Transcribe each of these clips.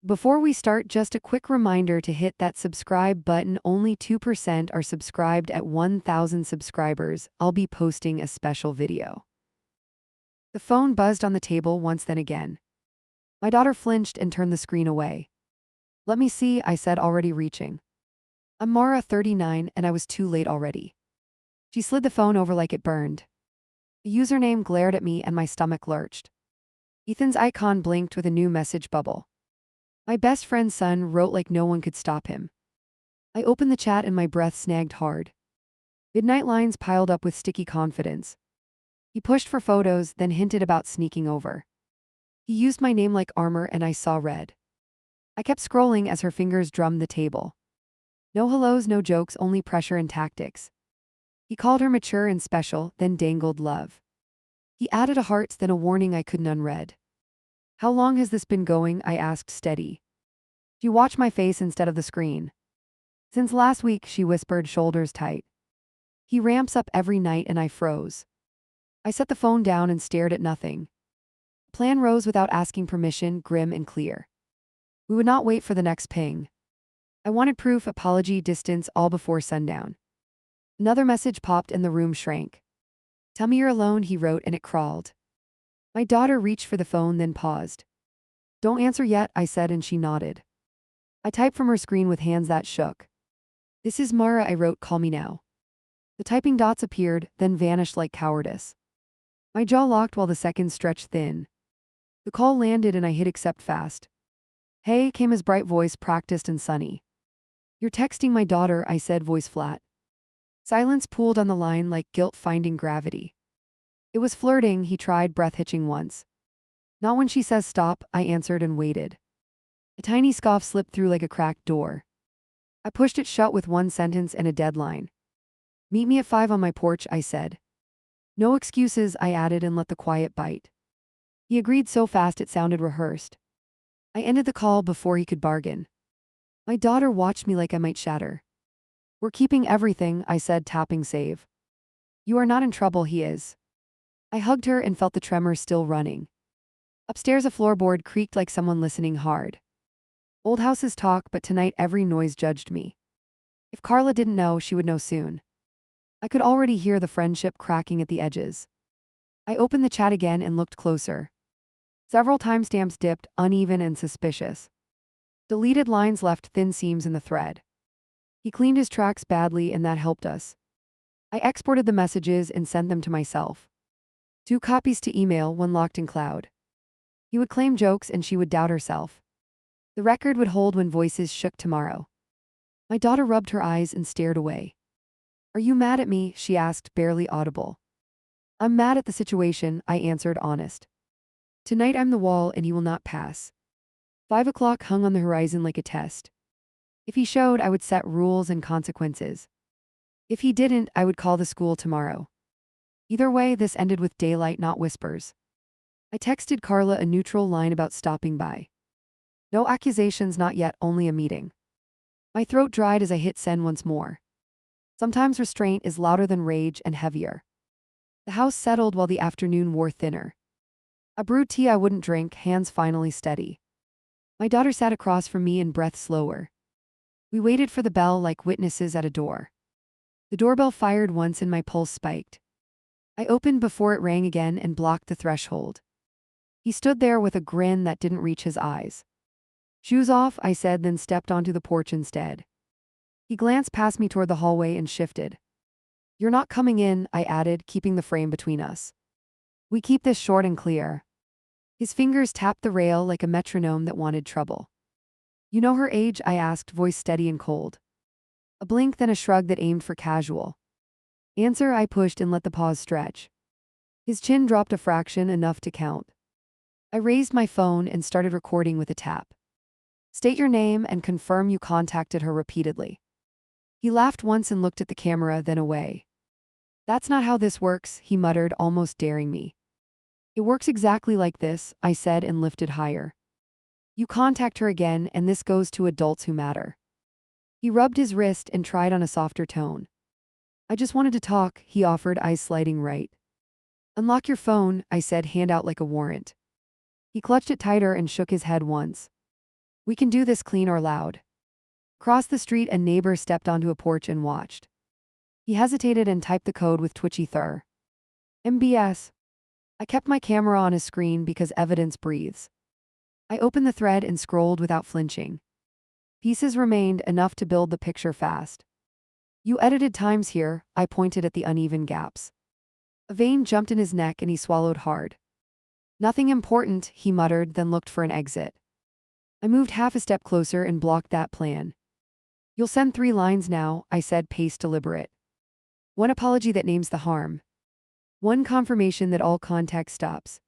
Before we start, just a quick reminder to hit that subscribe button. Only 2% are subscribed at 1,000 subscribers. I'll be posting a special video. The phone buzzed on the table once, then again. My daughter flinched and turned the screen away. "Let me see," I said, already reaching. "I'm Mara, 39, and I was too late already." She slid the phone over like it burned. The username glared at me and my stomach lurched. Ethan's icon blinked with a new message bubble. My best friend's son wrote like no one could stop him. I opened the chat and my breath snagged hard. Midnight lines piled up with sticky confidence. He pushed for photos, then hinted about sneaking over. He used my name like armor and I saw red. I kept scrolling as her fingers drummed the table. No hellos, no jokes, only pressure and tactics. He called her mature and special, then dangled love. He added a heart, then a warning I couldn't unread. "How long has this been going?" I asked, steady. She watched my face instead of the screen. "Since last week," she whispered, shoulders tight. "He ramps up every night," and I froze. I set the phone down and stared at nothing. The plan rose without asking permission, grim and clear. We would not wait for the next ping. I wanted proof, apology, distance, all before sundown. Another message popped and the room shrank. "Tell me you're alone," he wrote, and it crawled. My daughter reached for the phone, then paused. "Don't answer yet," I said, and she nodded. I typed from her screen with hands that shook. "This is Mara," I wrote, "call me now." The typing dots appeared, then vanished like cowardice. My jaw locked while the seconds stretched thin. The call landed and I hit accept fast. "Hey," came his bright voice, practiced and sunny. "You're texting my daughter," I said, voice flat. Silence pooled on the line like guilt finding gravity. "It was flirting," he tried, breath hitching once. "Not when she says stop," I answered and waited. A tiny scoff slipped through like a cracked door. I pushed it shut with one sentence and a deadline. "Meet me at 5 on my porch," I said. "No excuses," I added, and let the quiet bite. He agreed so fast it sounded rehearsed. I ended the call before he could bargain. My daughter watched me like I might shatter. "We're keeping everything," I said, tapping save. "You are not in trouble," he is. I hugged her and felt the tremor still running. Upstairs a floorboard creaked like someone listening hard. Old houses talk, but tonight every noise judged me. If Carla didn't know, she would know soon. I could already hear the friendship cracking at the edges. I opened the chat again and looked closer. Several timestamps dipped, uneven and suspicious. Deleted lines left thin seams in the thread. He cleaned his tracks badly and that helped us. I exported the messages and sent them to myself. 2 copies to email, 1 locked in cloud. He would claim jokes and she would doubt herself. The record would hold when voices shook tomorrow. My daughter rubbed her eyes and stared away. "Are you mad at me?" she asked, barely audible. "I'm mad at the situation," I answered, honest. "Tonight I'm the wall and he will not pass." 5 o'clock hung on the horizon like a test. If he showed, I would set rules and consequences. If he didn't, I would call the school tomorrow. Either way, this ended with daylight, not whispers. I texted Carla a neutral line about stopping by. No accusations, not yet, only a meeting. My throat dried as I hit send once more. Sometimes restraint is louder than rage and heavier. The house settled while the afternoon wore thinner. I brewed tea I wouldn't drink, hands finally steady. My daughter sat across from me and breath slower. We waited for the bell like witnesses at a door. The doorbell fired once and my pulse spiked. I opened before it rang again and blocked the threshold. He stood there with a grin that didn't reach his eyes. "Shoes off," I said, then stepped onto the porch instead. He glanced past me toward the hallway and shifted. "You're not coming in," I added, keeping the frame between us. "We keep this short and clear." His fingers tapped the rail like a metronome that wanted trouble. "You know her age?" I asked, voice steady and cold. A blink, then a shrug that aimed for casual. "Answer," I pushed and let the pause stretch. His chin dropped a fraction, enough to count. I raised my phone and started recording with a tap. "State your name and confirm you contacted her repeatedly." He laughed once and looked at the camera, then away. "That's not how this works," he muttered, almost daring me. "It works exactly like this," I said and lifted higher. "You contact her again, and this goes to adults who matter." He rubbed his wrist and tried on a softer tone. "I just wanted to talk," he offered, eyes sliding right. "Unlock your phone," I said, hand out like a warrant. He clutched it tighter and shook his head once. We can do this clean or loud. Across the street, a neighbor stepped onto a porch and watched. He hesitated and typed the code with twitchy thur. MBS. I kept my camera on his screen because evidence breathes. I opened the thread and scrolled without flinching. Pieces remained, enough to build the picture fast. You edited times here, I pointed at the uneven gaps. A vein jumped in his neck and he swallowed hard. Nothing important, he muttered, then looked for an exit. I moved half a step closer and blocked that plan. You'll send 3 lines now, I said, pace deliberate. 1 apology that names the harm. 1 confirmation that all contact stops.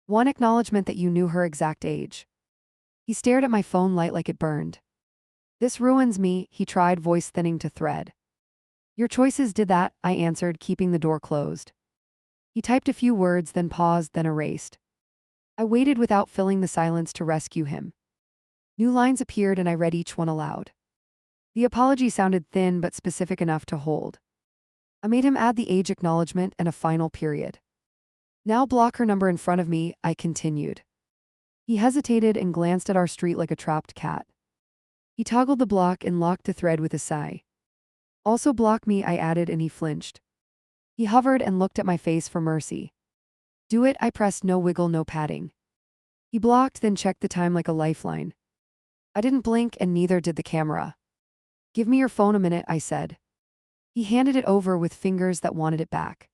1 acknowledgement that you knew her exact age. He stared at my phone light like it burned. This ruins me, he tried, voice thinning to thread. Your choices did that, I answered, keeping the door closed. He typed a few words, then paused, then erased. I waited without filling the silence to rescue him. New lines appeared and I read each one aloud. The apology sounded thin but specific enough to hold. I made him add the age acknowledgement and a final period. Now block her number in front of me, I continued. He hesitated and glanced at our street like a trapped cat. He toggled the block and locked the thread with a sigh. Also block me, I added, and he flinched. He hovered and looked at my face for mercy. Do it, I pressed, no wiggle, no padding. He blocked, then checked the time like a lifeline. I didn't blink and neither did the camera. Give me your phone a minute, I said. He handed it over with fingers that wanted it back.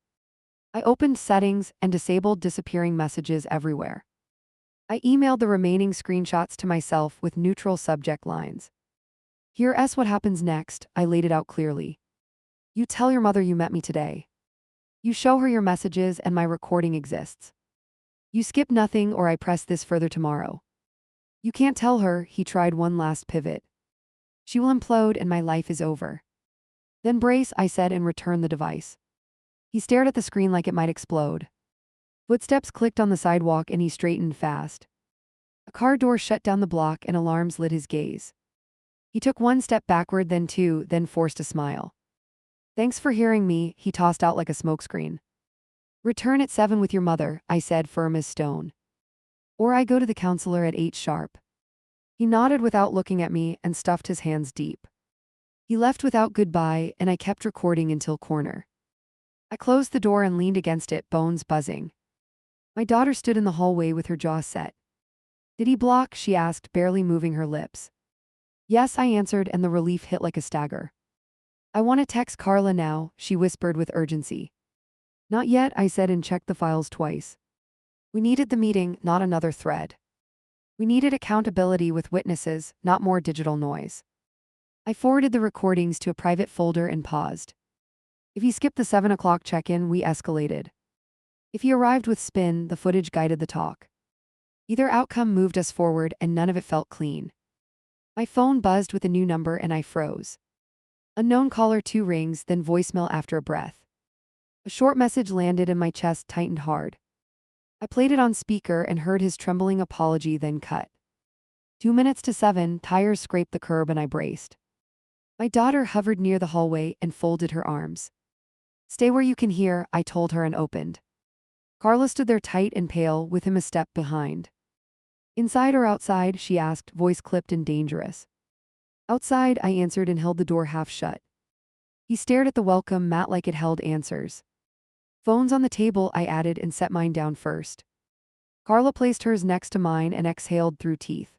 I opened settings and disabled disappearing messages everywhere. I emailed the remaining screenshots to myself with neutral subject lines. Here's what happens next, I laid it out clearly. You tell your mother you met me today. You show her your messages and my recording exists. You skip nothing or I press this further tomorrow. You can't tell her, he tried one last pivot. She will implode and my life is over. Then brace, I said, and return the device. He stared at the screen like it might explode. Footsteps clicked on the sidewalk and he straightened fast. A car door shut down the block and alarms lit his gaze. He took 1 step backward, then 2, then forced a smile. Thanks for hearing me, he tossed out like a smokescreen. Return at 7 with your mother, I said, firm as stone. Or I go to the counselor at 8 sharp. He nodded without looking at me and stuffed his hands deep. He left without goodbye and I kept recording until corner. I closed the door and leaned against it, bones buzzing. My daughter stood in the hallway with her jaw set. Did he block? She asked, barely moving her lips. Yes, I answered, and the relief hit like a stagger. I want to text Carla now, she whispered with urgency. Not yet, I said, and checked the files twice. We needed the meeting, not another thread. We needed accountability with witnesses, not more digital noise. I forwarded the recordings to a private folder and paused. If he skipped the 7 o'clock check-in, we escalated. If he arrived with spin, the footage guided the talk. Either outcome moved us forward and none of it felt clean. My phone buzzed with a new number and I froze. Unknown caller, 2 rings, then voicemail after a breath. A short message landed and my chest tightened hard. I played it on speaker and heard his trembling apology, then cut. 2 minutes to 7, tires scraped the curb and I braced. My daughter hovered near the hallway and folded her arms. Stay where you can hear, I told her and opened. Carla stood there tight and pale, with him a step behind. Inside or outside, she asked, voice clipped and dangerous. Outside, I answered and held the door half shut. He stared at the welcome mat like it held answers. Phones on the table, I added, and set mine down first. Carla placed hers next to mine and exhaled through teeth.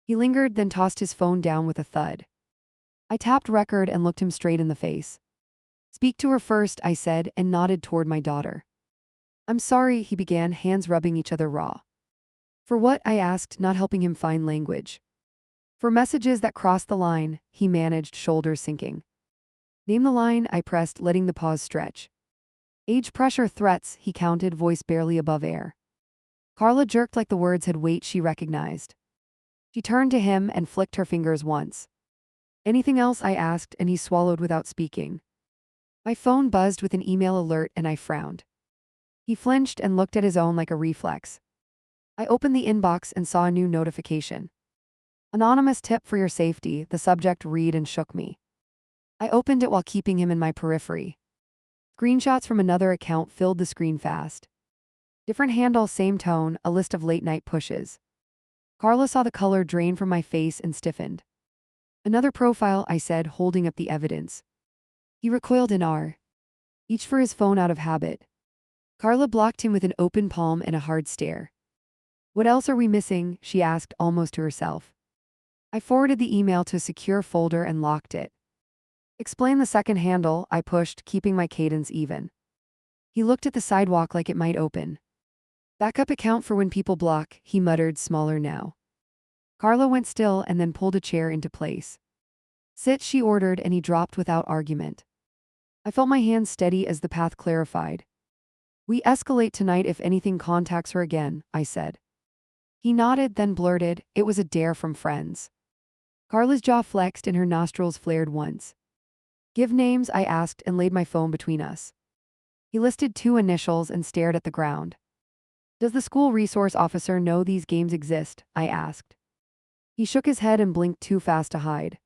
He lingered, then tossed his phone down with a thud. I tapped record and looked him straight in the face. Speak to her first, I said, and nodded toward my daughter. I'm sorry, he began, hands rubbing each other raw. For what? I asked, not helping him find language. For messages that crossed the line, he managed, shoulders sinking. Name the line, I pressed, letting the pause stretch. Age, pressure, threats, he counted, voice barely above air. Carla jerked like the words had weight she recognized. She turned to him and flicked her fingers once. Anything else? I asked, and he swallowed without speaking. My phone buzzed with an email alert and I frowned. He flinched and looked at his own like a reflex. I opened the inbox and saw a new notification. Anonymous tip for your safety, the subject read, and shook me. I opened it while keeping him in my periphery. Screenshots from another account filled the screen fast. Different handle, same tone, a list of late-night pushes. Carla saw the color drain from my face and stiffened. Another profile, I said, holding up the evidence. He recoiled in awe, each for his phone out of habit. Carla blocked him with an open palm and a hard stare. What else are we missing? She asked, almost to herself. I forwarded the email to a secure folder and locked it. Explain the second handle, I pushed, keeping my cadence even. He looked at the sidewalk like it might open. Backup account for when people block, he muttered, smaller now. Carla went still and then pulled a chair into place. Sit, she ordered, and he dropped without argument. I felt my hands steady as the path clarified. We escalate tonight if anything contacts her again, I said. He nodded, then blurted, it was a dare from friends. Carla's jaw flexed and her nostrils flared once. Give names, I asked, and laid my phone between us. He listed 2 initials and stared at the ground. Does the school resource officer know these games exist? I asked. He shook his head and blinked too fast to hide.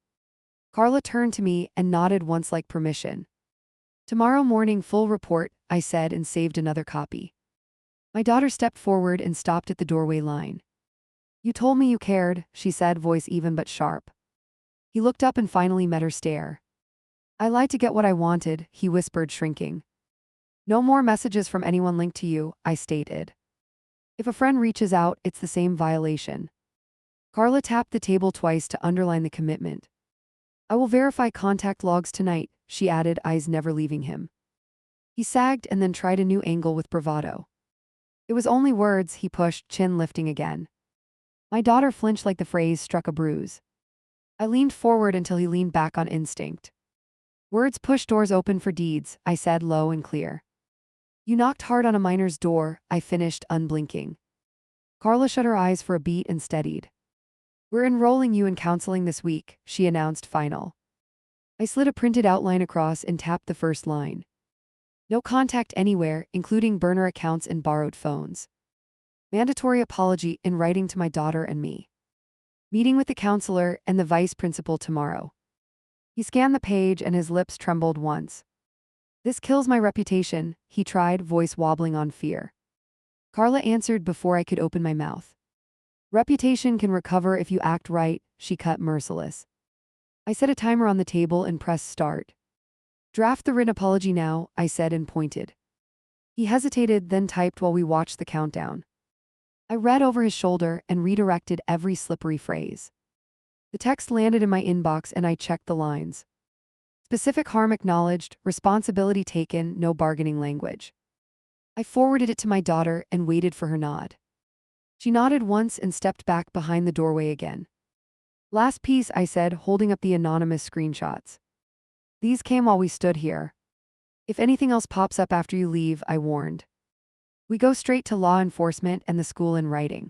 Carla turned to me and nodded once like permission. Tomorrow morning, full report, I said, and saved another copy. My daughter stepped forward and stopped at the doorway line. You told me you cared, she said, voice even but sharp. He looked up and finally met her stare. I lied to get what I wanted, he whispered, shrinking. No more messages from anyone linked to you, I stated. If a friend reaches out, it's the same violation. Carla tapped the table twice to underline the commitment. I will verify contact logs tonight, she added, eyes never leaving him. He sagged and then tried a new angle with bravado. It was only words, he pushed, chin lifting again. My daughter flinched like the phrase struck a bruise. I leaned forward until he leaned back on instinct. Words push doors open for deeds, I said, low and clear. You knocked hard on a miner's door, I finished, unblinking. Carla shut her eyes for a beat and steadied. We're enrolling you in counseling this week, she announced, final. I slid a printed outline across and tapped the first line. No contact anywhere, including burner accounts and borrowed phones. Mandatory apology in writing to my daughter and me. Meeting with the counselor and the vice principal tomorrow. He scanned the page and his lips trembled once. This kills my reputation, he tried, voice wobbling on fear. Carla answered before I could open my mouth. Reputation can recover if you act right, she cut, merciless. I set a timer on the table and pressed start. Draft the written apology now, I said and pointed. He hesitated, then typed while we watched the countdown. I read over his shoulder and redirected every slippery phrase. The text landed in my inbox and I checked the lines. Specific harm acknowledged, responsibility taken, no bargaining language. I forwarded it to my daughter and waited for her nod. She nodded once and stepped back behind the doorway again. Last piece, I said, holding up the anonymous screenshots. These came while we stood here. If anything else pops up after you leave, I warned. We go straight to law enforcement and the school in writing.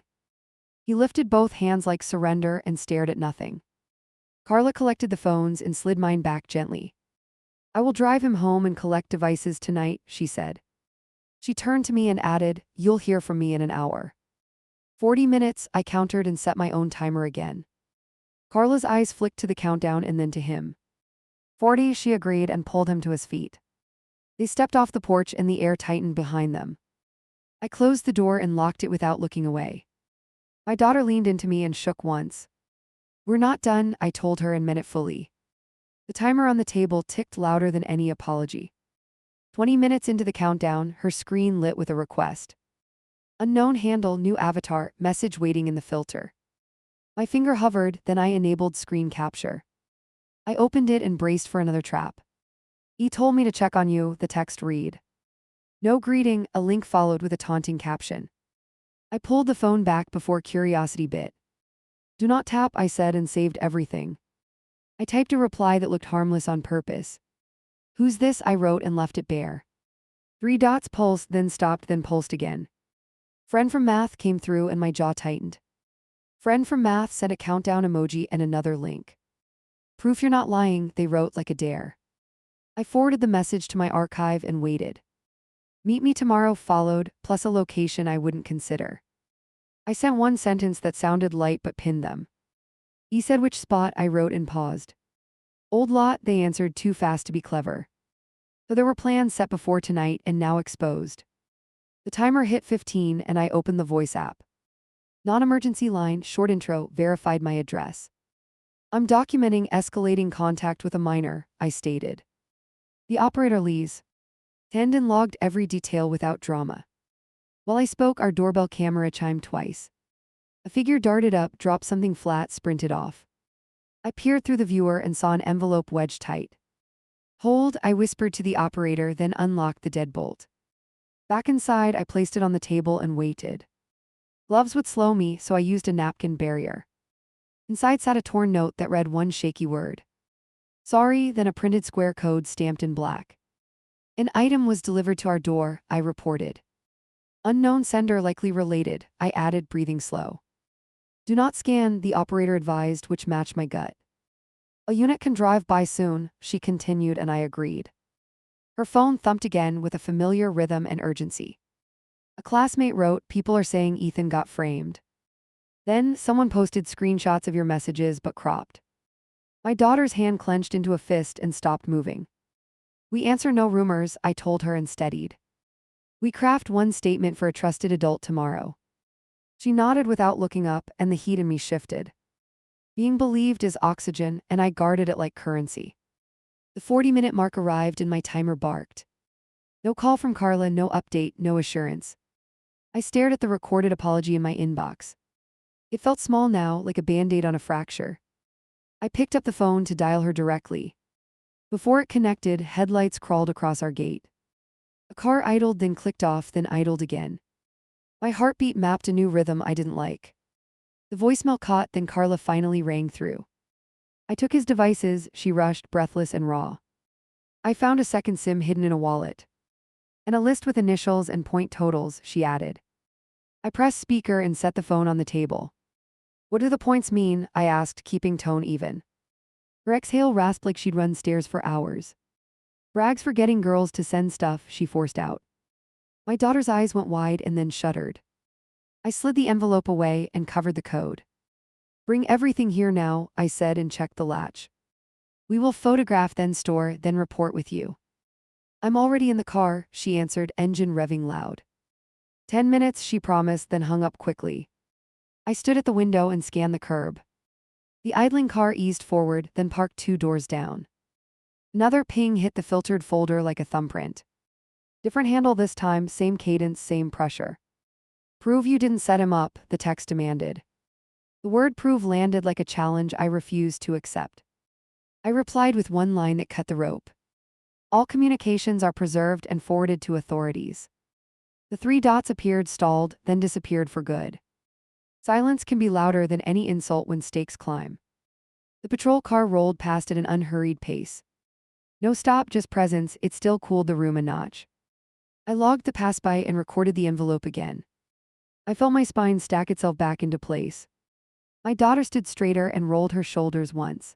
He lifted both hands like surrender and stared at nothing. Carla collected the phones and slid mine back gently. I will drive him home and collect devices tonight, she said. She turned to me and added, you'll hear from me in an hour. 40 minutes, I countered and set my own timer again. Carla's eyes flicked to the countdown and then to him. 40, she agreed and pulled him to his feet. They stepped off the porch and the air tightened behind them. I closed the door and locked it without looking away. My daughter leaned into me and shook once. We're not done, I told her and meant it fully. The timer on the table ticked louder than any apology. 20 minutes into the countdown, her screen lit with a request. Unknown handle, new avatar, message waiting in the filter. My finger hovered, then I enabled screen capture. I opened it and braced for another trap. He told me to check on you, the text read. No greeting, a link followed with a taunting caption. I pulled the phone back before curiosity bit. Do not tap, I said and saved everything. I typed a reply that looked harmless on purpose. Who's this? I wrote and left it bare. 3 dots pulsed, then stopped, then pulsed again. Friend from math came through and my jaw tightened. Friend from math sent a countdown emoji and another link. Proof you're not lying, they wrote like a dare. I forwarded the message to my archive and waited. Meet me tomorrow followed, plus a location I wouldn't consider. I sent one sentence that sounded light but pinned them. He said which spot, I wrote and paused. Old lot, they answered too fast to be clever. So there were plans set before tonight and now exposed. The timer hit 15 and I opened the voice app. Non-emergency line, short intro, verified my address. I'm documenting escalating contact with a minor, I stated. The operator leaves. Tendon logged every detail without drama. While I spoke, our doorbell camera chimed twice. A figure darted up, dropped something flat, sprinted off. I peered through the viewer and saw an envelope wedged tight. Hold, I whispered to the operator, then unlocked the deadbolt. Back inside, I placed it on the table and waited. Gloves would slow me, so I used a napkin barrier. Inside sat a torn note that read one shaky word. Sorry, then a printed square code stamped in black. An item was delivered to our door, I reported. Unknown sender likely related, I added, breathing slow. Do not scan, the operator advised, which matched my gut. A unit can drive by soon, she continued, and I agreed. Her phone thumped again with a familiar rhythm and urgency. A classmate wrote, people are saying Ethan got framed. Then, someone posted screenshots of your messages but cropped. My daughter's hand clenched into a fist and stopped moving. We answer no rumors, I told her and steadied. We craft one statement for a trusted adult tomorrow. She nodded without looking up, and the heat in me shifted. Being believed is oxygen, and I guarded it like currency. The 40-minute mark arrived and my timer barked. No call from Carla, no update, no assurance. I stared at the recorded apology in my inbox. It felt small now, like a band-aid on a fracture. I picked up the phone to dial her directly. Before it connected, headlights crawled across our gate. A car idled, then clicked off, then idled again. My heartbeat mapped a new rhythm I didn't like. The voicemail caught, then Carla finally rang through. I took his devices, she rushed, breathless and raw. I found a second SIM hidden in a wallet. And a list with initials and point totals, she added. I pressed speaker and set the phone on the table. What do the points mean? I asked, keeping tone even. Her exhale rasped like she'd run stairs for hours. Brags for getting girls to send stuff, she forced out. My daughter's eyes went wide and then shuddered. I slid the envelope away and covered the code. Bring everything here now, I said and checked the latch. We will photograph, then store, then report with you. I'm already in the car, she answered, engine revving loud. 10 minutes, she promised, then hung up quickly. I stood at the window and scanned the curb. The idling car eased forward, then parked 2 doors down. Another ping hit the filtered folder like a thumbprint. Different handle this time, same cadence, same pressure. Prove you didn't set him up, the text demanded. The word prove landed like a challenge I refused to accept. I replied with one line that cut the rope. All communications are preserved and forwarded to authorities. The 3 dots appeared, stalled, then disappeared for good. Silence can be louder than any insult when stakes climb. The patrol car rolled past at an unhurried pace. No stop, just presence, it still cooled the room a notch. I logged the pass-by and recorded the envelope again. I felt my spine stack itself back into place. My daughter stood straighter and rolled her shoulders once.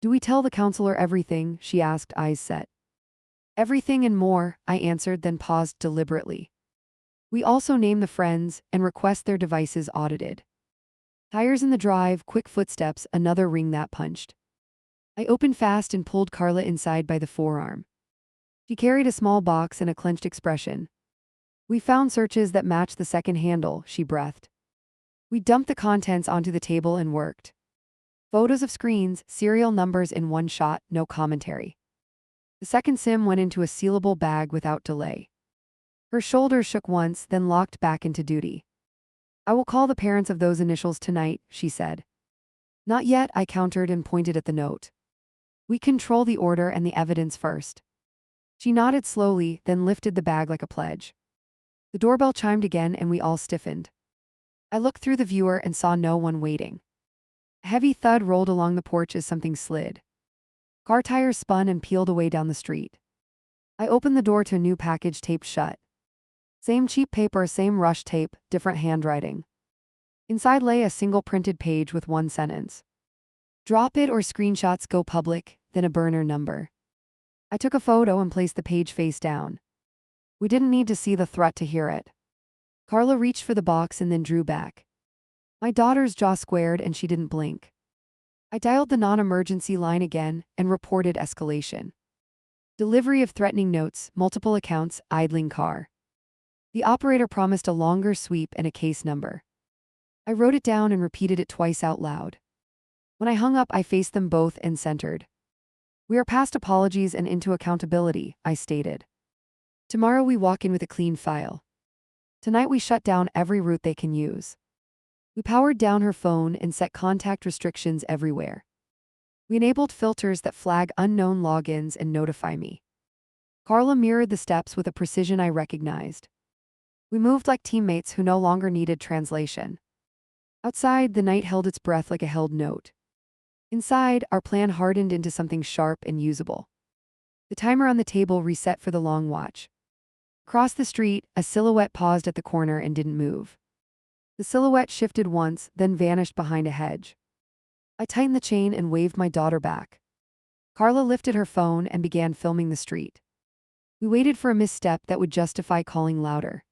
Do we tell the counselor everything? She asked, eyes set. Everything and more, I answered, then paused deliberately. We also name the friends and request their devices audited. Tires in the drive, quick footsteps, another ring that punched. I opened fast and pulled Carla inside by the forearm. She carried a small box and a clenched expression. We found searches that matched the second handle, she breathed. We dumped the contents onto the table and worked. Photos of screens, serial numbers in one shot, no commentary. The second SIM went into a sealable bag without delay. Her shoulders shook once, then locked back into duty. I will call the parents of those initials tonight, she said. Not yet, I countered and pointed at the note. We control the order and the evidence first. She nodded slowly, then lifted the bag like a pledge. The doorbell chimed again and we all stiffened. I looked through the viewer and saw no one waiting. A heavy thud rolled along the porch as something slid. Car tires spun and peeled away down the street. I opened the door to a new package taped shut. Same cheap paper, same rush tape, different handwriting. Inside lay a single printed page with one sentence. Drop it or screenshots go public, then a burner number. I took a photo and placed the page face down. We didn't need to see the threat to hear it. Carla reached for the box and then drew back. My daughter's jaw squared and she didn't blink. I dialed the non-emergency line again and reported escalation. Delivery of threatening notes, multiple accounts, idling car. The operator promised a longer sweep and a case number. I wrote it down and repeated it twice out loud. When I hung up, I faced them both and centered. We are past apologies and into accountability, I stated. Tomorrow we walk in with a clean file. Tonight we shut down every route they can use. We powered down her phone and set contact restrictions everywhere. We enabled filters that flag unknown logins and notify me. Carla mirrored the steps with a precision I recognized. We moved like teammates who no longer needed translation. Outside, the night held its breath like a held note. Inside, our plan hardened into something sharp and usable. The timer on the table reset for the long watch. Across the street, a silhouette paused at the corner and didn't move. The silhouette shifted once, then vanished behind a hedge. I tightened the chain and waved my daughter back. Carla lifted her phone and began filming the street. We waited for a misstep that would justify calling louder.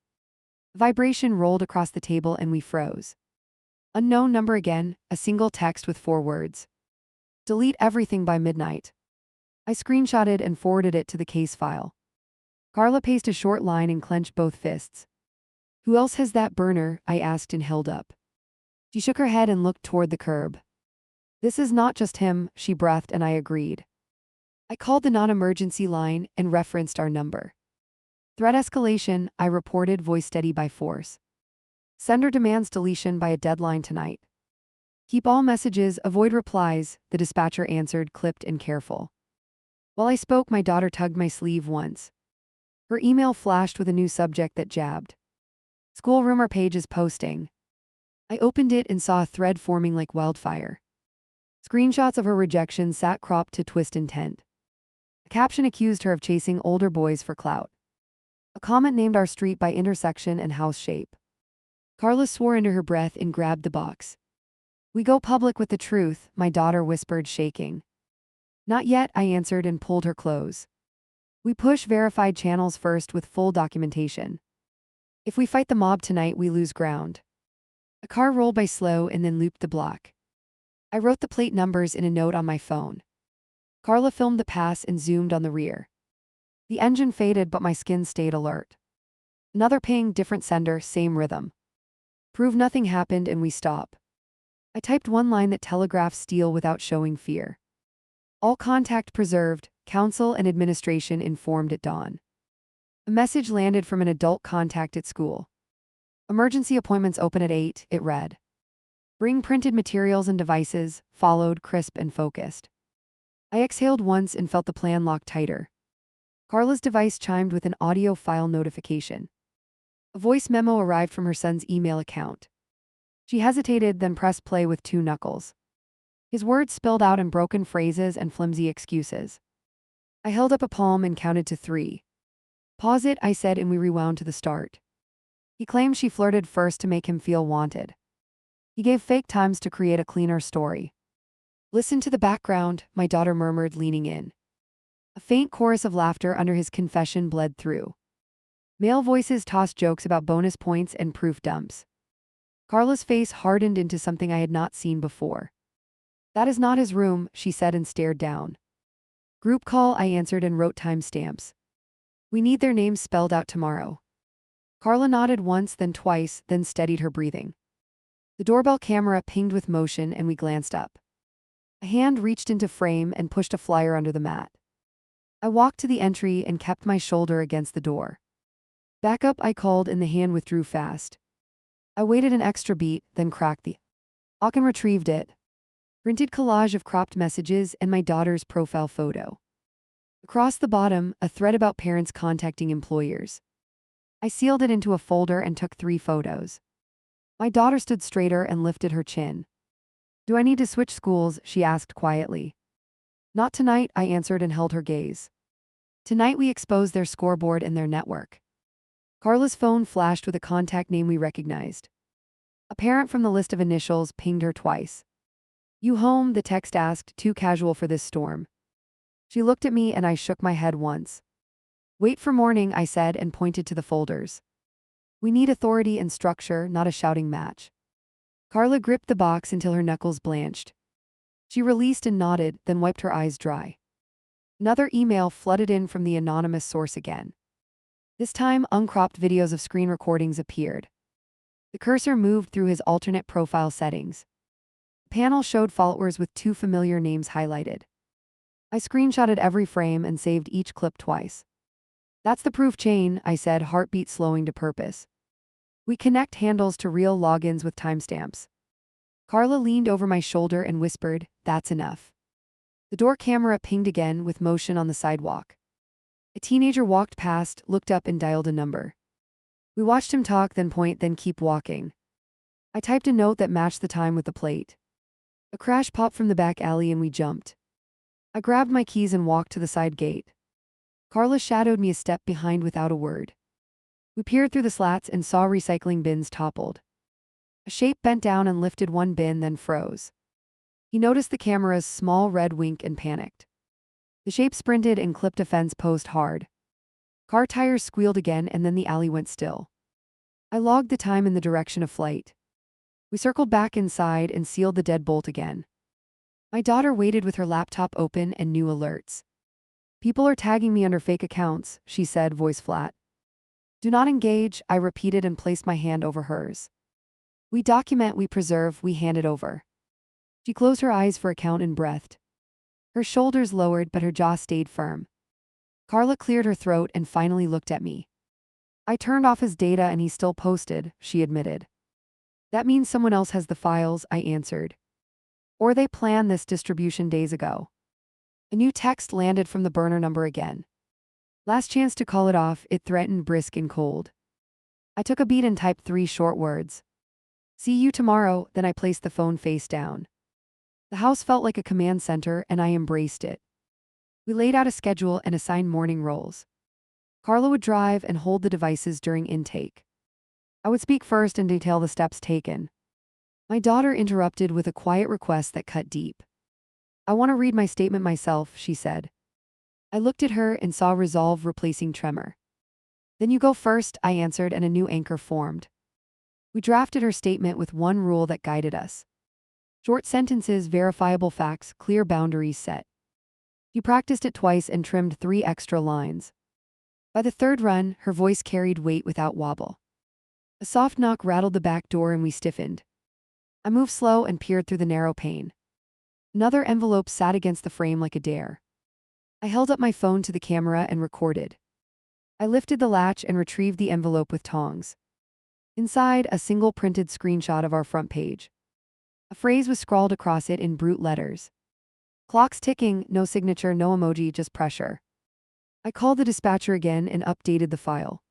A vibration rolled across the table and we froze. Unknown number again, a single text with 4 words. Delete everything by midnight. I screenshotted and forwarded it to the case file. Carla paced a short line and clenched both fists. Who else has that burner? I asked and held up. She shook her head and looked toward the curb. This is not just him, she breathed, and I agreed. I called the non-emergency line and referenced our number. Threat escalation, I reported, voice steady by force. Sender demands deletion by a deadline tonight. Keep all messages, avoid replies, the dispatcher answered, clipped and careful. While I spoke, my daughter tugged my sleeve once. Her email flashed with a new subject that jabbed. School rumor pages posting. I opened it and saw a thread forming like wildfire. Screenshots of her rejection sat cropped to twist intent. A caption accused her of chasing older boys for clout. A comment named our street by intersection and house shape. Carla swore under her breath and grabbed the box. We go public with the truth, my daughter whispered, shaking. Not yet, I answered and pulled her close. We push verified channels first with full documentation. If we fight the mob tonight, we lose ground. A car rolled by slow and then looped the block. I wrote the plate numbers in a note on my phone. Carla filmed the pass and zoomed on the rear. The engine faded, but my skin stayed alert. Another ping, different sender, same rhythm. Prove nothing happened and we stop. I typed one line that telegraphed steel without showing fear. All contact preserved, counsel and administration informed at dawn. A message landed from an adult contact at school. Emergency appointments open at 8, it read. Bring printed materials and devices, followed, crisp and focused. I exhaled once and felt the plan lock tighter. Carla's device chimed with an audio file notification. A voice memo arrived from her son's email account. She hesitated, then pressed play with 2 knuckles. His words spilled out in broken phrases and flimsy excuses. I held up a palm and counted to 3. Pause it, I said, and we rewound to the start. He claimed she flirted first to make him feel wanted. He gave fake times to create a cleaner story. Listen to the background, my daughter murmured, leaning in. A faint chorus of laughter under his confession bled through. Male voices tossed jokes about bonus points and proof dumps. Carla's face hardened into something I had not seen before. That is not his room, she said and stared down. Group call, I answered and wrote timestamps. We need their names spelled out tomorrow. Carla nodded once, then twice, then steadied her breathing. The doorbell camera pinged with motion and we glanced up. A hand reached into frame and pushed a flyer under the mat. I walked to the entry and kept my shoulder against the door. Back up, I called, and the hand withdrew fast. I waited an extra beat, then cracked the lock and retrieved it. Printed collage of cropped messages and my daughter's profile photo. Across the bottom, a thread about parents contacting employers. I sealed it into a folder and took 3 photos. My daughter stood straighter and lifted her chin. Do I need to switch schools? She asked quietly. Not tonight, I answered and held her gaze. Tonight we expose their scoreboard and their network. Carla's phone flashed with a contact name we recognized. A parent from the list of initials pinged her twice. You home? The text asked, too casual for this storm. She looked at me and I shook my head once. Wait for morning, I said and pointed to the folders. We need authority and structure, not a shouting match. Carla gripped the box until her knuckles blanched. She released and nodded, then wiped her eyes dry. Another email flooded in from the anonymous source again. This time, uncropped videos of screen recordings appeared. The cursor moved through his alternate profile settings. The panel showed followers with 2 familiar names highlighted. I screenshotted every frame and saved each clip twice. That's the proof chain, I said, heartbeat slowing to purpose. We connect handles to real logins with timestamps. Carla leaned over my shoulder and whispered, "That's enough." The door camera pinged again with motion on the sidewalk. A teenager walked past, looked up and dialed a number. We watched him talk, then point, then keep walking. I typed a note that matched the time with the plate. A crash popped from the back alley and we jumped. I grabbed my keys and walked to the side gate. Carla shadowed me a step behind without a word. We peered through the slats and saw recycling bins toppled. A shape bent down and lifted one bin, then froze. He noticed the camera's small red wink and panicked. The shape sprinted and clipped a fence post hard. Car tires squealed again and then the alley went still. I logged the time in the direction of flight. We circled back inside and sealed the deadbolt again. My daughter waited with her laptop open and new alerts. "People are tagging me under fake accounts," she said, voice flat. "Do not engage," I repeated and placed my hand over hers. "We document, we preserve, we hand it over." She closed her eyes for a count and breathed. Her shoulders lowered but her jaw stayed firm. Carla cleared her throat and finally looked at me. "I turned off his data and he still posted," she admitted. "That means someone else has the files," I answered. "Or they planned this distribution days ago." A new text landed from the burner number again. "Last chance to call it off," it threatened, brisk and cold. I took a beat and typed 3 short words. "See you tomorrow," then I placed the phone face down. The house felt like a command center and I embraced it. We laid out a schedule and assigned morning roles. Carla would drive and hold the devices during intake. I would speak first and detail the steps taken. My daughter interrupted with a quiet request that cut deep. "I want to read my statement myself," she said. I looked at her and saw resolve replacing tremor. "Then you go first," I answered, and a new anchor formed. We drafted her statement with one rule that guided us. Short sentences, verifiable facts, clear boundaries set. She practiced it twice and trimmed 3 extra lines. By the third run, her voice carried weight without wobble. A soft knock rattled the back door and we stiffened. I moved slow and peered through the narrow pane. Another envelope sat against the frame like a dare. I held up my phone to the camera and recorded. I lifted the latch and retrieved the envelope with tongs. Inside, a single printed screenshot of our front page. A phrase was scrawled across it in brute letters. "Clock's ticking, no signature, no emoji, just pressure." I called the dispatcher again and updated the file.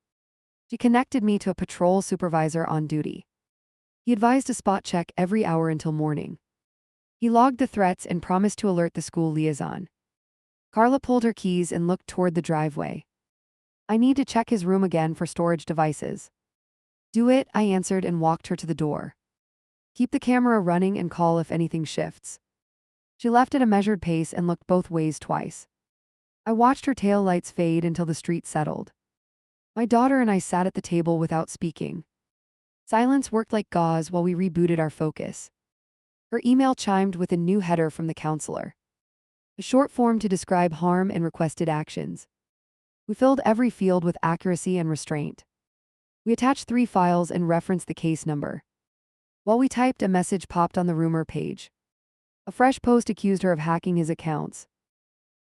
She connected me to a patrol supervisor on duty. He advised a spot check every hour until morning. He logged the threats and promised to alert the school liaison. Carla pulled her keys and looked toward the driveway. "I need to check his room again for storage devices." "Do it," I answered and walked her to the door. "Keep the camera running and call if anything shifts." She left at a measured pace and looked both ways twice. I watched her tail lights fade until the street settled. My daughter and I sat at the table without speaking. Silence worked like gauze while we rebooted our focus. Her email chimed with a new header from the counselor. A short form to describe harm and requested actions. We filled every field with accuracy and restraint. We attached 3 files and referenced the case number. While we typed, a message popped on the rumor page. A fresh post accused her of hacking his accounts.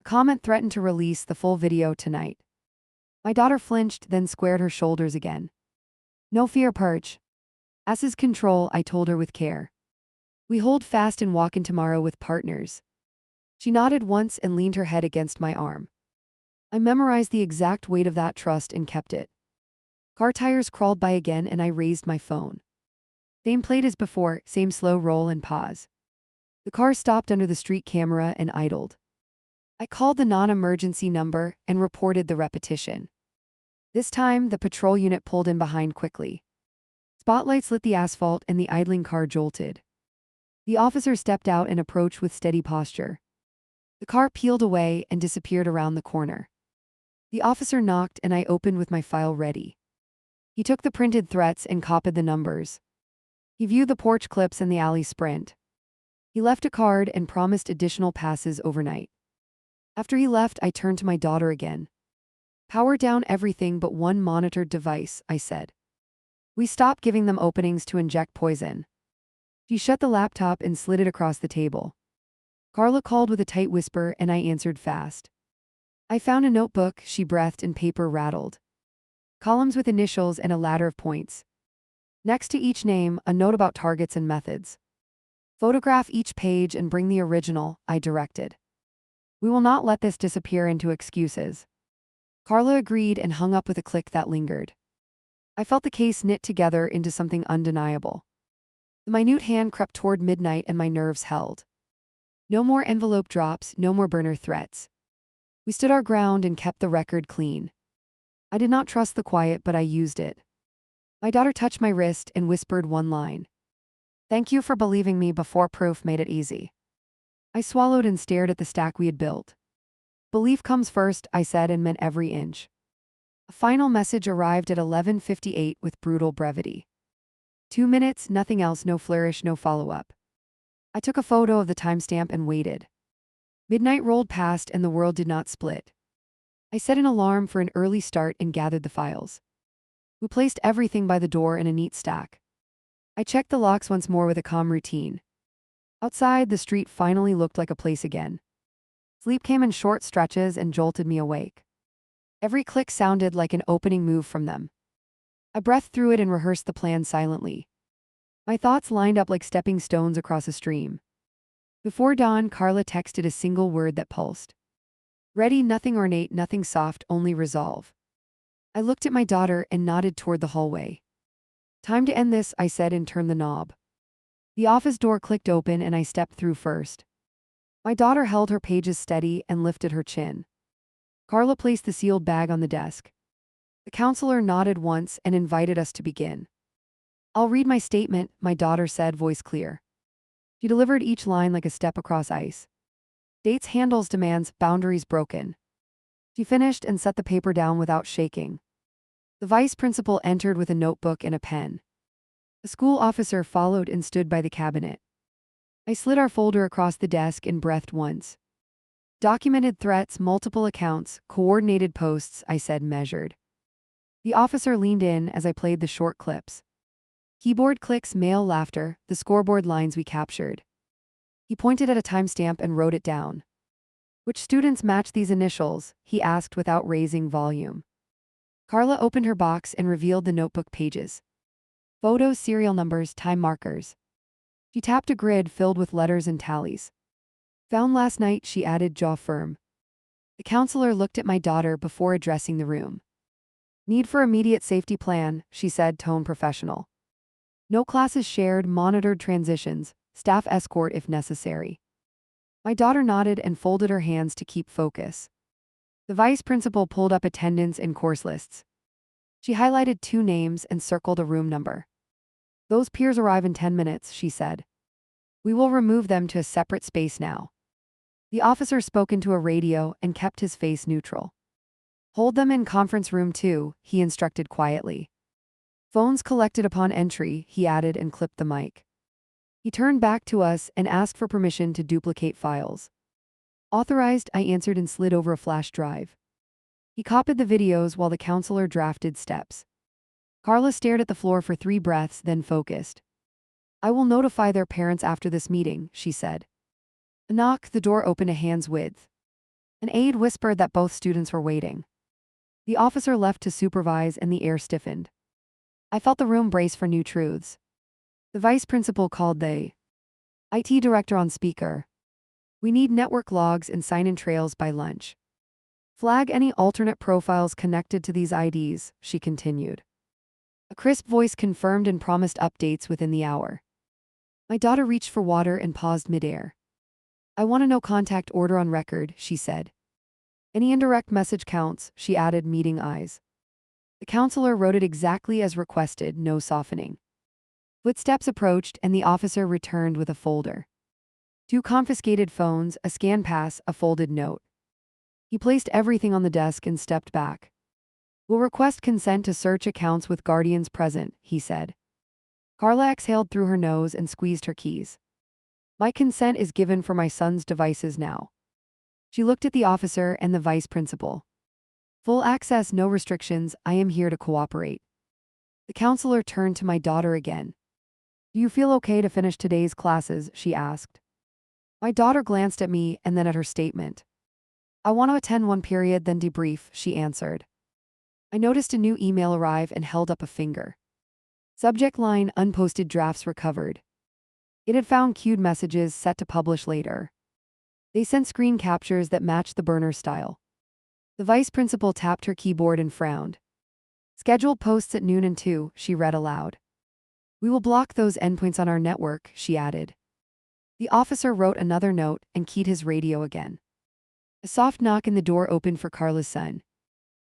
A comment threatened to release the full video tonight. My daughter flinched, then squared her shoulders again. "No fear, Perch. As is control," I told her with care. "We hold fast and walk in tomorrow with partners." She nodded once and leaned her head against my arm. I memorized the exact weight of that trust and kept it. Car tires crawled by again and I raised my phone. Same plate as before, same slow roll and pause. The car stopped under the street camera and idled. I called the non-emergency number and reported the repetition. This time, the patrol unit pulled in behind quickly. Spotlights lit the asphalt and the idling car jolted. The officer stepped out and approached with steady posture. The car peeled away and disappeared around the corner. The officer knocked and I opened with my file ready. He took the printed threats and copied the numbers. He viewed the porch clips and the alley sprint. He left a card and promised additional passes overnight. After he left, I turned to my daughter again. "Power down everything but one monitored device," I said. We stopped giving them openings to inject poison. She shut the laptop and slid it across the table. Carla called with a tight whisper and I answered fast. I found a notebook, she breathed, and paper rattled. Columns with initials and a ladder of points. Next to each name, a note about targets and methods. Photograph each page and bring the original, I directed. We will not let this disappear into excuses. Carla agreed and hung up with a click that lingered. I felt the case knit together into something undeniable. The minute hand crept toward midnight and my nerves held. No more envelope drops, no more burner threats. We stood our ground and kept the record clean. I did not trust the quiet, but I used it. My daughter touched my wrist and whispered one line. Thank you for believing me before proof made it easy. I swallowed and stared at the stack we had built. Belief comes first, I said, and meant every inch. A final message arrived at 11:58 with brutal brevity. 2 minutes, nothing else, no flourish, no follow-up. I took a photo of the timestamp and waited. Midnight rolled past and the world did not split. I set an alarm for an early start and gathered the files. We placed everything by the door in a neat stack. I checked the locks once more with a calm routine. Outside, the street finally looked like a place again. Sleep came in short stretches and jolted me awake. Every click sounded like an opening move from them. I breathed through it and rehearsed the plan silently. My thoughts lined up like stepping stones across a stream. Before dawn, Carla texted a single word that pulsed. Ready, nothing ornate, nothing soft, only resolve. I looked at my daughter and nodded toward the hallway. Time to end this, I said and turned the knob. The office door clicked open and I stepped through first. My daughter held her pages steady and lifted her chin. Carla placed the sealed bag on the desk. The counselor nodded once and invited us to begin. I'll read my statement, my daughter said, voice clear. She delivered each line like a step across ice. Dates, handles, demands, boundaries broken. She finished and set the paper down without shaking. The vice principal entered with a notebook and a pen. A school officer followed and stood by the cabinet. I slid our folder across the desk and breathed once. Documented threats, multiple accounts, coordinated posts, I said, measured. The officer leaned in as I played the short clips. Keyboard clicks, male laughter, the scoreboard lines we captured. He pointed at a timestamp and wrote it down. Which students match these initials? He asked without raising volume. Carla opened her box and revealed the notebook pages. Photos, serial numbers, time markers. She tapped a grid filled with letters and tallies. Found last night, she added, jaw firm. The counselor looked at my daughter before addressing the room. Need for immediate safety plan, she said, tone professional. No classes shared, monitored transitions, staff escort if necessary. My daughter nodded and folded her hands to keep focus. The vice principal pulled up attendance and course lists. She highlighted 2 names and circled a room number. Those peers arrive in 10 minutes, she said. We will remove them to a separate space now. The officer spoke into a radio and kept his face neutral. Hold them in conference room 2, he instructed quietly. Phones collected upon entry, he added and clipped the mic. He turned back to us and asked for permission to duplicate files. Authorized, I answered and slid over a flash drive. He copied the videos while the counselor drafted steps. Carla stared at the floor for 3 breaths, then focused. I will notify their parents after this meeting, she said. A knock, the door opened a hand's width. An aide whispered that both students were waiting. The officer left to supervise and the air stiffened. I felt the room brace for new truths. The vice principal called the IT director on speaker. We need network logs and sign-in trails by lunch. Flag any alternate profiles connected to these IDs, she continued. A crisp voice confirmed and promised updates within the hour. My daughter reached for water and paused midair. I want a no contact order on record, she said. Any indirect message counts, she added, meeting eyes. The counselor wrote it exactly as requested, no softening. Footsteps approached and the officer returned with a folder. 2 confiscated phones, a scan pass, a folded note. He placed everything on the desk and stepped back. We'll request consent to search accounts with guardians present, he said. Carla exhaled through her nose and squeezed her keys. My consent is given for my son's devices now. She looked at the officer and the vice principal. Full access, no restrictions, I am here to cooperate. The counselor turned to my daughter again. Do you feel okay to finish today's classes? She asked. My daughter glanced at me and then at her statement. I want to attend one period, then debrief, she answered. I noticed a new email arrive and held up a finger. Subject line: unposted drafts recovered. It had found queued messages set to publish later. They sent screen captures that matched the burner style. The vice principal tapped her keyboard and frowned. Scheduled posts at noon and 2, she read aloud. We will block those endpoints on our network, she added. The officer wrote another note and keyed his radio again. A soft knock in the door opened for Carla's son.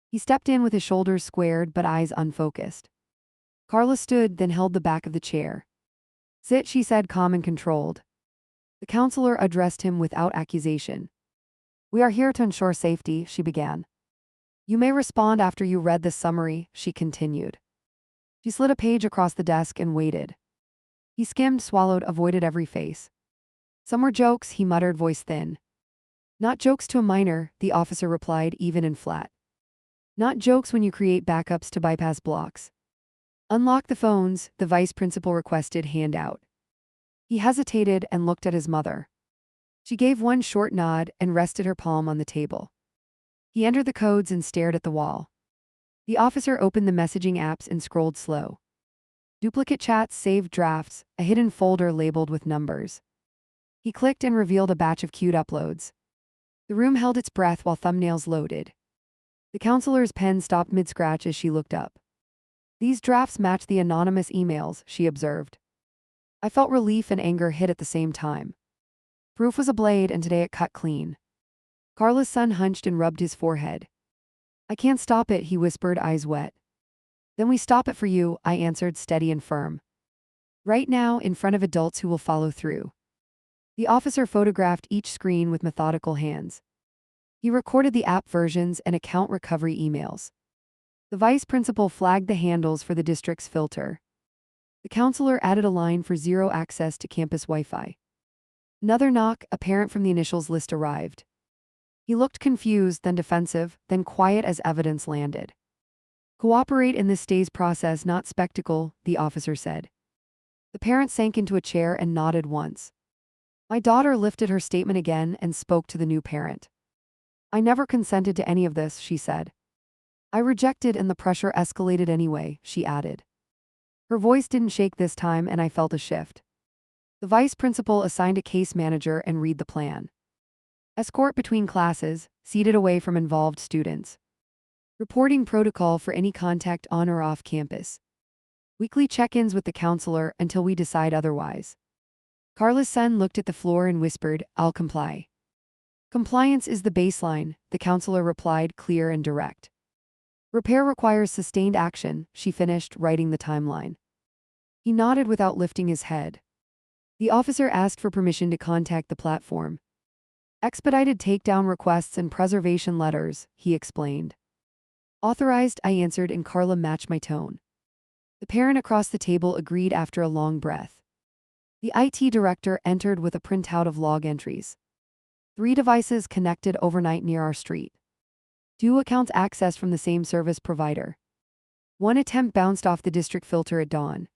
He stepped in with his shoulders squared but eyes unfocused. Carla stood, then held the back of the chair. Sit, she said, calm and controlled. The counselor addressed him without accusation. We are here to ensure safety, she began. You may respond after you read this summary, she continued. She slid a page across the desk and waited. He skimmed, swallowed, avoided every face. Some were jokes, he muttered, voice thin. Not jokes to a minor, the officer replied, even and flat. Not jokes when you create backups to bypass blocks. Unlock the phones, the vice principal requested, hand out. He hesitated and looked at his mother. She gave one short nod and rested her palm on the table. He entered the codes and stared at the wall. The officer opened the messaging apps and scrolled slow. Duplicate chats, saved drafts, a hidden folder labeled with numbers. He clicked and revealed a batch of queued uploads. The room held its breath while thumbnails loaded. The counselor's pen stopped mid-scratch as she looked up. These drafts matched the anonymous emails, she observed. I felt relief and anger hit at the same time. Proof was a blade, and today it cut clean. Carla's son hunched and rubbed his forehead. I can't stop it, he whispered, eyes wet. Then we stop it for you, I answered, steady and firm. Right now, in front of adults who will follow through. The officer photographed each screen with methodical hands. He recorded the app versions and account recovery emails. The vice principal flagged the handles for the district's filter. The counselor added a line for zero access to campus Wi-Fi. Another knock, a parent from the initials list, arrived. He looked confused, then defensive, then quiet as evidence landed. Cooperate in this day's process, not spectacle, the officer said. The parent sank into a chair and nodded once. My daughter lifted her statement again and spoke to the new parent. I never consented to any of this, she said. I rejected, and the pressure escalated anyway, she added. Her voice didn't shake this time, and I felt a shift. The vice principal assigned a case manager and read the plan. Escort between classes, seated away from involved students. Reporting protocol for any contact on or off campus. Weekly check-ins with the counselor until we decide otherwise. Carla's son looked at the floor and whispered, I'll comply. Compliance is the baseline, the counselor replied, clear and direct. Repair requires sustained action, she finished, writing the timeline. He nodded without lifting his head. The officer asked for permission to contact the platform. Expedited takedown requests and preservation letters, he explained. Authorized, I answered, and Carla matched my tone. The parent across the table agreed after a long breath. The IT director entered with a printout of log entries. 3 devices connected overnight near our street. 2 accounts accessed from the same service provider. 1 attempt bounced off the district filter at dawn.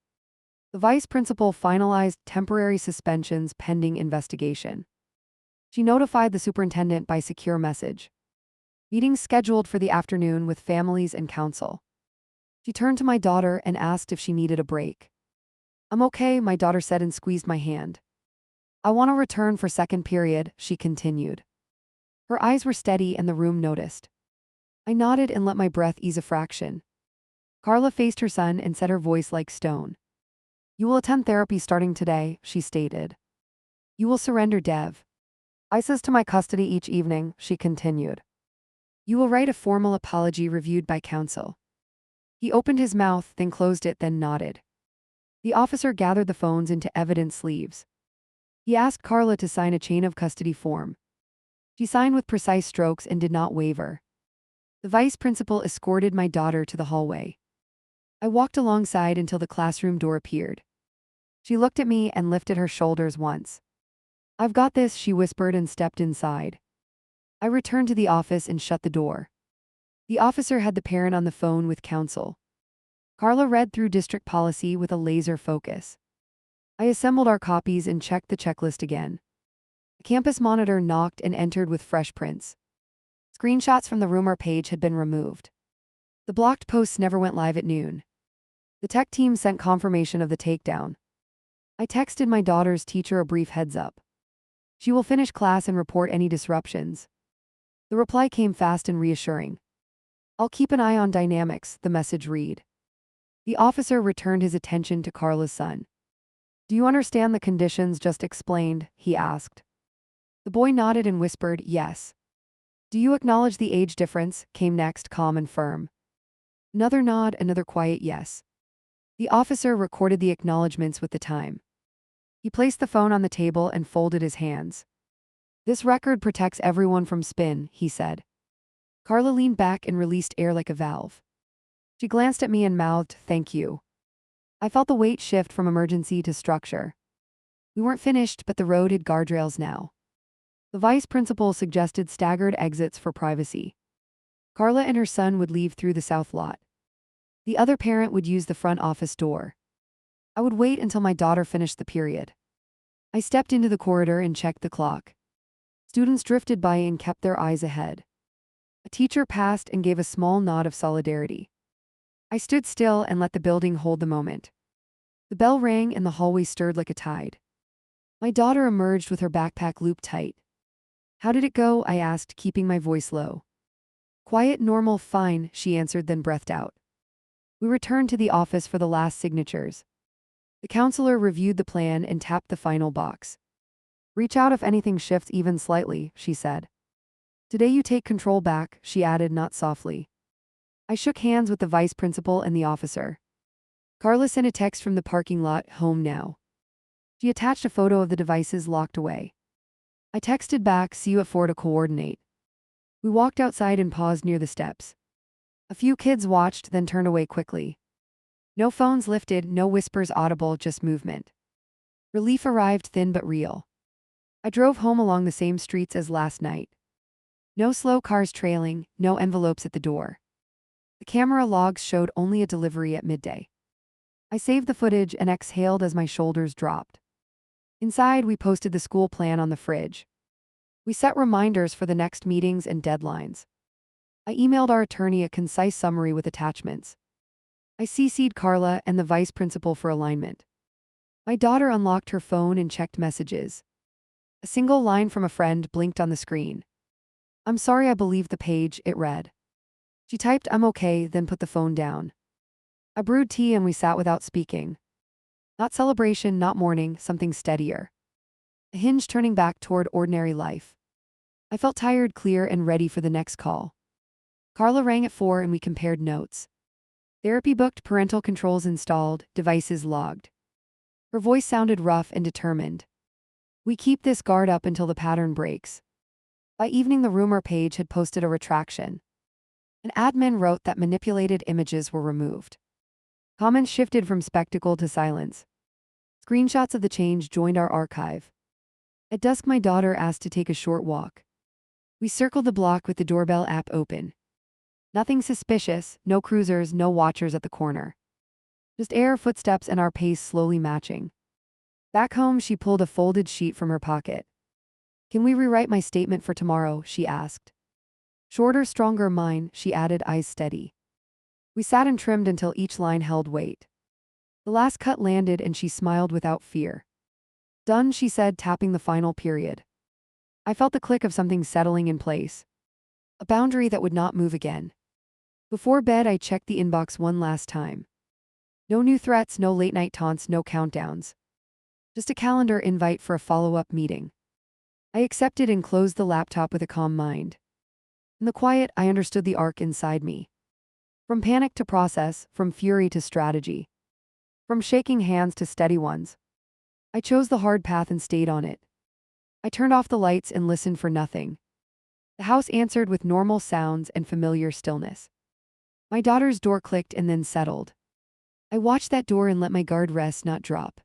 The vice principal finalized temporary suspensions pending investigation. She notified the superintendent by secure message. Meetings scheduled for the afternoon with families and council. She turned to my daughter and asked if she needed a break. I'm okay, my daughter said and squeezed my hand. I want to return for second period, she continued. Her eyes were steady and the room noticed. I nodded and let my breath ease a fraction. Carla faced her son and said, her voice like stone. You will attend therapy starting today, she stated. You will surrender Dev. Access to my custody each evening, she continued. You will write a formal apology reviewed by counsel. He opened his mouth, then closed it, then nodded. The officer gathered the phones into evidence sleeves. He asked Carla to sign a chain of custody form. She signed with precise strokes and did not waver. The vice principal escorted my daughter to the hallway. I walked alongside until the classroom door appeared. She looked at me and lifted her shoulders once. I've got this, she whispered and stepped inside. I returned to the office and shut the door. The officer had the parent on the phone with counsel. Carla read through district policy with a laser focus. I assembled our copies and checked the checklist again. The campus monitor knocked and entered with fresh prints. Screenshots from the rumor page had been removed. The blocked posts never went live at noon. The tech team sent confirmation of the takedown. I texted my daughter's teacher a brief heads up. She will finish class and report any disruptions. The reply came fast and reassuring. I'll keep an eye on dynamics, the message read. The officer returned his attention to Carla's son. Do you understand the conditions just explained? He asked. The boy nodded and whispered, yes. Do you acknowledge the age difference? Came next, calm and firm. Another nod, another quiet yes. The officer recorded the acknowledgments with the time. He placed the phone on the table and folded his hands. This record protects everyone from spin, he said. Carla leaned back and released air like a valve. She glanced at me and mouthed, thank you. I felt the weight shift from emergency to structure. We weren't finished, but the road had guardrails now. The vice principal suggested staggered exits for privacy. Carla and her son would leave through the south lot. The other parent would use the front office door. I would wait until my daughter finished the period. I stepped into the corridor and checked the clock. Students drifted by and kept their eyes ahead. A teacher passed and gave a small nod of solidarity. I stood still and let the building hold the moment. The bell rang and the hallway stirred like a tide. My daughter emerged with her backpack looped tight. How did it go? I asked, keeping my voice low. Quiet, normal, fine, she answered, then breathed out. We returned to the office for the last signatures. The counselor reviewed the plan and tapped the final box. Reach out if anything shifts even slightly, she said. Today you take control back, she added, not softly. I shook hands with the vice principal and the officer. Carla sent a text from the parking lot, home now. She attached a photo of the devices locked away. I texted back, see you at 4 to coordinate. We walked outside and paused near the steps. A few kids watched, then turned away quickly. No phones lifted, no whispers audible, just movement. Relief arrived, thin but real. I drove home along the same streets as last night. No slow cars trailing, no envelopes at the door. The camera logs showed only a delivery at midday. I saved the footage and exhaled as my shoulders dropped. Inside, we posted the school plan on the fridge. We set reminders for the next meetings and deadlines. I emailed our attorney a concise summary with attachments. I CC'd Carla and the vice principal for alignment. My daughter unlocked her phone and checked messages. A single line from a friend blinked on the screen. I'm sorry I believed the page, it read. She typed, I'm okay, then put the phone down. I brewed tea and we sat without speaking. Not celebration, not mourning, something steadier. A hinge turning back toward ordinary life. I felt tired, clear, and ready for the next call. Carla rang at 4 and we compared notes. Therapy booked, parental controls installed, devices logged. Her voice sounded rough and determined. We keep this guard up until the pattern breaks. By evening, the rumor page had posted a retraction. An admin wrote that manipulated images were removed. Comments shifted from spectacle to silence. Screenshots of the change joined our archive. At dusk, my daughter asked to take a short walk. We circled the block with the doorbell app open. Nothing suspicious, no cruisers, no watchers at the corner. Just air, footsteps, and our pace slowly matching. Back home, she pulled a folded sheet from her pocket. Can we rewrite my statement for tomorrow? She asked. Shorter, stronger, mine, she added, eyes steady. We sat and trimmed until each line held weight. The last cut landed and she smiled without fear. Done, she said, tapping the final period. I felt the click of something settling in place. A boundary that would not move again. Before bed, I checked the inbox one last time. No new threats, no late-night taunts, no countdowns. Just a calendar invite for a follow-up meeting. I accepted and closed the laptop with a calm mind. In the quiet, I understood the arc inside me. From panic to process, from fury to strategy. From shaking hands to steady ones. I chose the hard path and stayed on it. I turned off the lights and listened for nothing. The house answered with normal sounds and familiar stillness. My daughter's door clicked and then settled. I watched that door and let my guard rest, not drop.